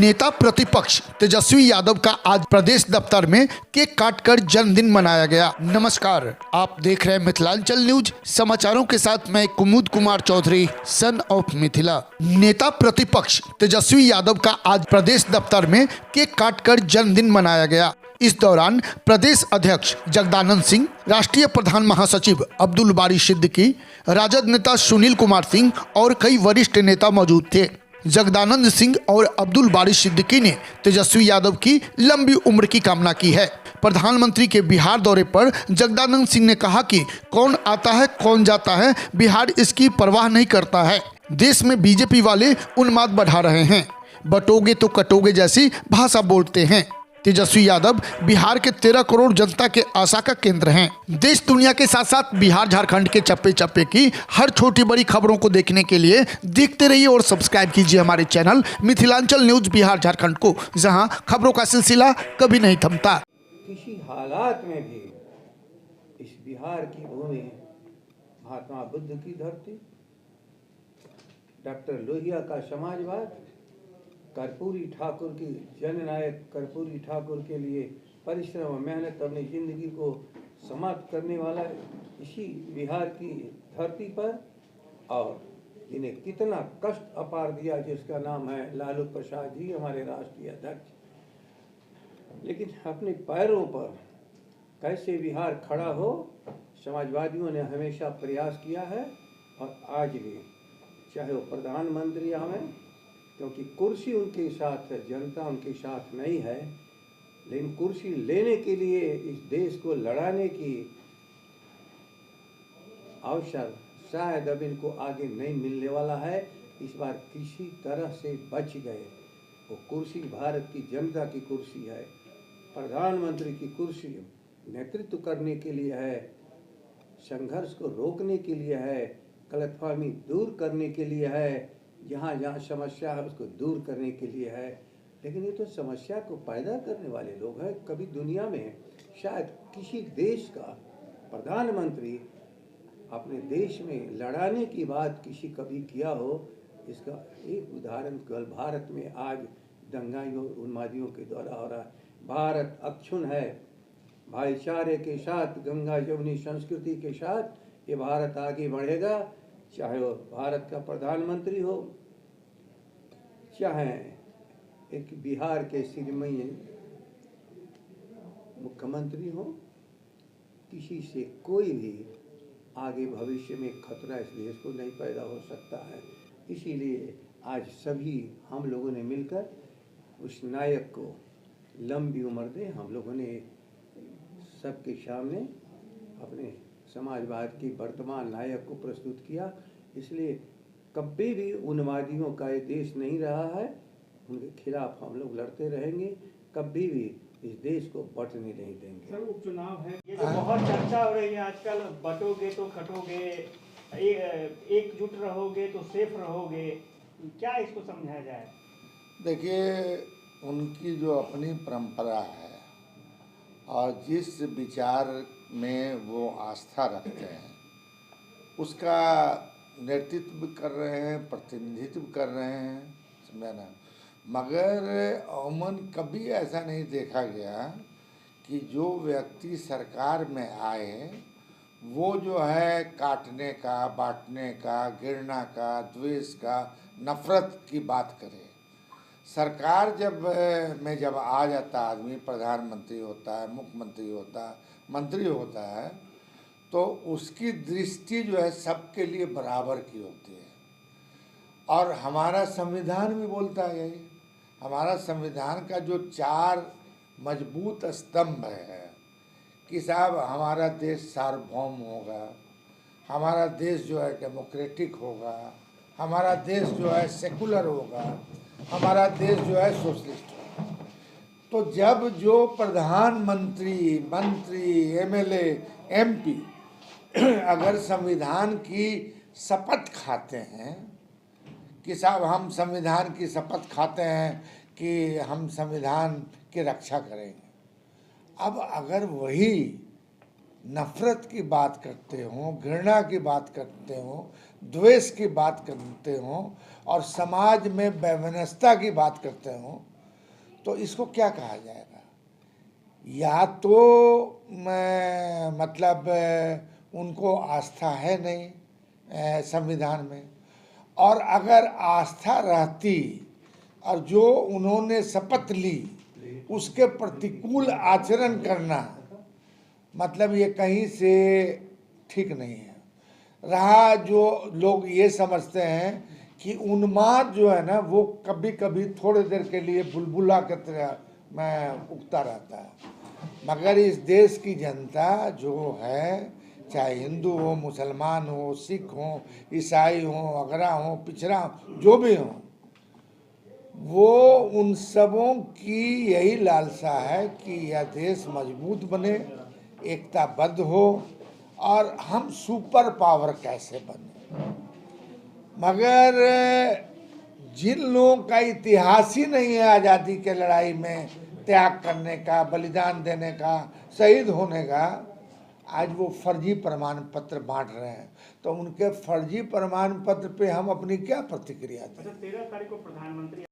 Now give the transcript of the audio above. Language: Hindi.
नेता प्रतिपक्ष तेजस्वी यादव का आज प्रदेश दफ्तर में केक काटकर जन्मदिन मनाया गया। नमस्कार, आप देख रहे हैं मिथिलांचल न्यूज। समाचारों के साथ मैं कुमुद कुमार चौधरी, सन ऑफ मिथिला। नेता प्रतिपक्ष तेजस्वी यादव का आज प्रदेश दफ्तर में केक काटकर जन्मदिन मनाया गया। इस दौरान प्रदेश अध्यक्ष जगदानंद सिंह, राष्ट्रीय प्रधान महासचिव अब्दुल बारी सिद्दीकी, राजद नेता सुनील कुमार सिंह और कई वरिष्ठ नेता मौजूद थे। जगदानंद सिंह और अब्दुल बारी सिद्दीकी ने तेजस्वी यादव की लंबी उम्र की कामना की है। प्रधानमंत्री के बिहार दौरे पर जगदानंद सिंह ने कहा कि कौन आता है कौन जाता है, बिहार इसकी परवाह नहीं करता है। देश में बीजेपी वाले उन्माद बढ़ा रहे हैं, बटोगे तो कटोगे जैसी भाषा बोलते हैं। तेजस्वी यादव बिहार के 13 करोड़ जनता के आशा का केंद्र हैं। देश दुनिया के साथ साथ बिहार झारखंड के चप्पे चप्पे की हर छोटी बड़ी खबरों को देखने के लिए देखते रहिए और सब्सक्राइब कीजिए हमारे चैनल मिथिलांचल न्यूज बिहार झारखंड को, जहां खबरों का सिलसिला कभी नहीं थमता। किसी हालात में भी इस बिहार की भूमि महात्मा बुद्ध की धरती, डॉक्टर लोहिया का समाजवाद, कर्पूरी ठाकुर की जननायक कर्पूरी ठाकुर के लिए परिश्रम और मेहनत अपनी जिंदगी को समाप्त करने वाला इसी बिहार की धरती पर, और जिन्हें कितना कष्ट अपार दिया, जिसका नाम है लालू प्रसाद जी, हमारे राष्ट्रीय अध्यक्ष। लेकिन अपने पैरों पर कैसे बिहार खड़ा हो, समाजवादियों ने हमेशा प्रयास किया है और आज भी, चाहे वो प्रधानमंत्री आवे, क्योंकि कुर्सी उनके साथ है, जनता उनके साथ नहीं है, लेकिन कुर्सी लेने के लिए इस देश को लड़ाने की अवसर शायद अब इनको आगे नहीं मिलने वाला है। इस बार किसी तरह से बच गए। वो कुर्सी भारत की जनता की कुर्सी है, प्रधानमंत्री की कुर्सी नेतृत्व करने के लिए है, संघर्ष को रोकने के लिए है, गलतफहमी दूर करने के लिए है, जहाँ जहाँ समस्या है उसको दूर करने के लिए है। लेकिन ये तो समस्या को पैदा करने वाले लोग हैं। कभी दुनिया में शायद किसी देश का प्रधानमंत्री अपने देश में लड़ाने की बात किसी कभी किया हो, इसका एक उदाहरण केवल भारत में आज दंगाइयों उन्मादियों के द्वारा हो रहा है। भारत अक्षुण्ण है, भाईचारे के साथ, गंगा जमुनी संस्कृति के साथ ये भारत आगे बढ़ेगा। चाहे वो भारत का प्रधानमंत्री हो, चाहे एक बिहार के श्रीमयी मुख्यमंत्री हो, किसी से कोई भी आगे भविष्य में खतरा इस देश को नहीं पैदा हो सकता है। इसीलिए आज सभी हम लोगों ने मिलकर उस नायक को लंबी उम्र दे। हम लोगों ने सबके सामने अपने समाजवाद की वर्तमान नायक को प्रस्तुत किया। इसलिए कभी भी उन्मादियों का ये देश नहीं रहा है, उनके खिलाफ हम लोग लड़ते रहेंगे, कभी भी इस देश को बंटने नहीं देंगे। सर, उपचुनाव है, ये जो बहुत चर्चा हो रही है आजकल, बटोगे तो कटोगे, एकजुट रहोगे तो सेफ रहोगे, क्या इसको समझाया जाए? देखिए, उनकी जो अपनी परंपरा है और जिस विचार में वो आस्था रखते हैं, उसका नेतृत्व कर रहे हैं, प्रतिनिधित्व कर रहे हैं, समझा ना। मगर अमूमन कभी ऐसा नहीं देखा गया कि जो व्यक्ति सरकार में आए वो जो है काटने का, बांटने का, घृणा का, द्वेष का, नफरत की बात करे। सरकार जब आ जाता आदमी, प्रधानमंत्री होता है, मुख्यमंत्री होता है, मंत्री होता है, तो उसकी दृष्टि जो है सबके लिए बराबर की होती है। और हमारा संविधान भी बोलता है यही। हमारा संविधान का जो 4 मजबूत स्तंभ है कि साहब हमारा देश सार्वभौम होगा, हमारा देश जो है डेमोक्रेटिक होगा, हमारा देश जो है सेकुलर होगा, हमारा देश जो है सोशलिस्ट होगा। तो जब जो प्रधानमंत्री, मंत्री, एमएलए, एमपी अगर संविधान की शपथ खाते हैं कि साहब हम संविधान की शपथ खाते हैं कि हम संविधान की रक्षा करेंगे, अब अगर वही नफरत की बात करते हों, घृणा की बात करते हों, द्वेष की बात करते हों और समाज में वैमनस्यता की बात करते हों, तो इसको क्या कहा जाएगा? या तो मतलब उनको आस्था है नहीं संविधान में, और अगर आस्था रहती और जो उन्होंने शपथ ली उसके प्रतिकूल आचरण करना, मतलब ये कहीं से ठीक नहीं है। रहा जो लोग ये समझते हैं कि उन्माद जो है ना वो कभी कभी थोड़ी देर के लिए बुलबुला की तरह में उगता रहता है, मगर इस देश की जनता जो है, चाहे हिंदू हो, मुसलमान हो, सिख हो, ईसाई हो, अगरा हो, पिछड़ा हो, जो भी हो, वो उन सबों की यही लालसा है कि यह देश मजबूत बने, एकताबद्ध हो और हम सुपर पावर कैसे बने। मगर जिन लोगों का इतिहास ही नहीं है आज़ादी के लड़ाई में त्याग करने का, बलिदान देने का, शहीद होने का, आज वो फर्जी प्रमाण पत्र बांट रहे हैं, तो उनके फर्जी प्रमाण पत्र पे हम अपनी क्या प्रतिक्रिया दें? अच्छा, 13 तारीख को प्रधानमंत्री